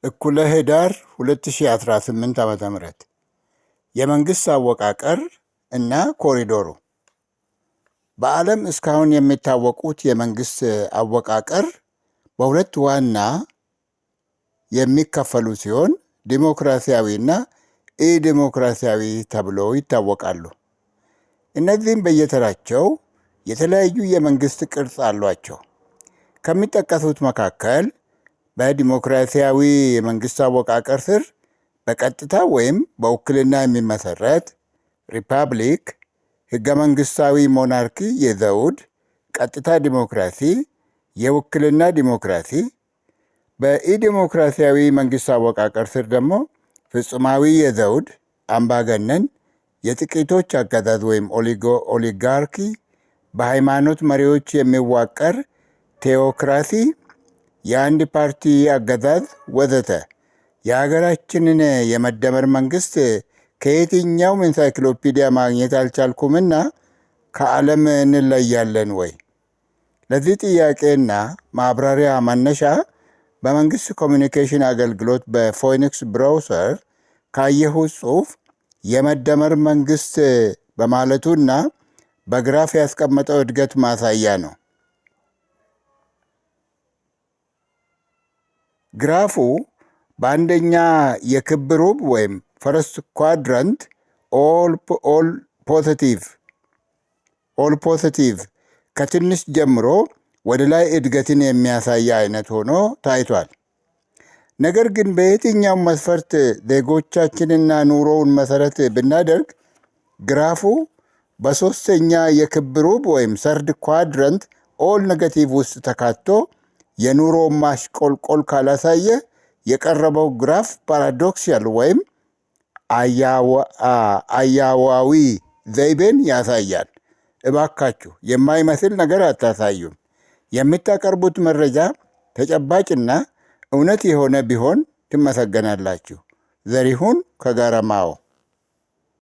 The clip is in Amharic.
እኩለ ህዳር 2018 ዓ.ም የመንግስት አወቃቀር እና ኮሪዶሩ በዓለም እስካሁን የሚታወቁት የመንግስት አወቃቀር በሁለት ዋና የሚከፈሉ ሲሆን ዲሞክራሲያዊና ኢዲሞክራሲያዊ ተብለው ይታወቃሉ። እነዚህም በየተራቸው የተለያዩ የመንግስት ቅርጽ አሏቸው። ከሚጠቀሱት መካከል በዲሞክራሲያዊ የመንግስት አወቃቀር ስር በቀጥታ ወይም በውክልና የሚመሰረት ሪፐብሊክ፣ ህገ መንግስታዊ ሞናርኪ የዘውድ ቀጥታ ዲሞክራሲ፣ የውክልና ዲሞክራሲ፣ በኢዲሞክራሲያዊ መንግስት አወቃቀር ስር ደግሞ ፍጹማዊ የዘውድ አምባገነን የጥቂቶች አገዛዝ ወይም ኦሊጋርኪ፣ በሃይማኖት መሪዎች የሚዋቀር ቴዎክራሲ፣ የአንድ ፓርቲ አገዛዝ ወዘተ። የሀገራችንን የመደመር መንግስት ከየትኛውም ኢንሳይክሎፒዲያ ማግኘት አልቻልኩምና ከዓለም እንለያለን ወይ? ለዚህ ጥያቄና ማብራሪያ መነሻ በመንግስት ኮሚኒኬሽን አገልግሎት በፎኒክስ ብራውዘር ካየሁት ጽሑፍ የመደመር መንግስት በማለቱና በግራፍ ያስቀመጠው እድገት ማሳያ ነው። ግራፉ በአንደኛ የክብ ሩብ ወይም ፈርስት ኳድራንት ኦል ፖዚቲቭ ከትንሽ ጀምሮ ወደ ላይ እድገትን የሚያሳይ አይነት ሆኖ ታይቷል። ነገር ግን በየትኛውም መስፈርት ዜጎቻችንና ኑሮውን መሰረት ብናደርግ ግራፉ በሶስተኛ የክብ ሩብ ወይም ሰርድ ኳድራንት ኦል ኔጌቲቭ ውስጥ ተካቶ የኑሮ ማሽቆልቆል ካላሳየ የቀረበው ግራፍ ፓራዶክሲያል ወይም አያዋዊ ዘይቤን ያሳያል። እባካችሁ የማይመስል ነገር አታሳዩን። የምታቀርቡት መረጃ ተጨባጭና እውነት የሆነ ቢሆን ትመሰገናላችሁ። ዘሪሁን ከጋረማው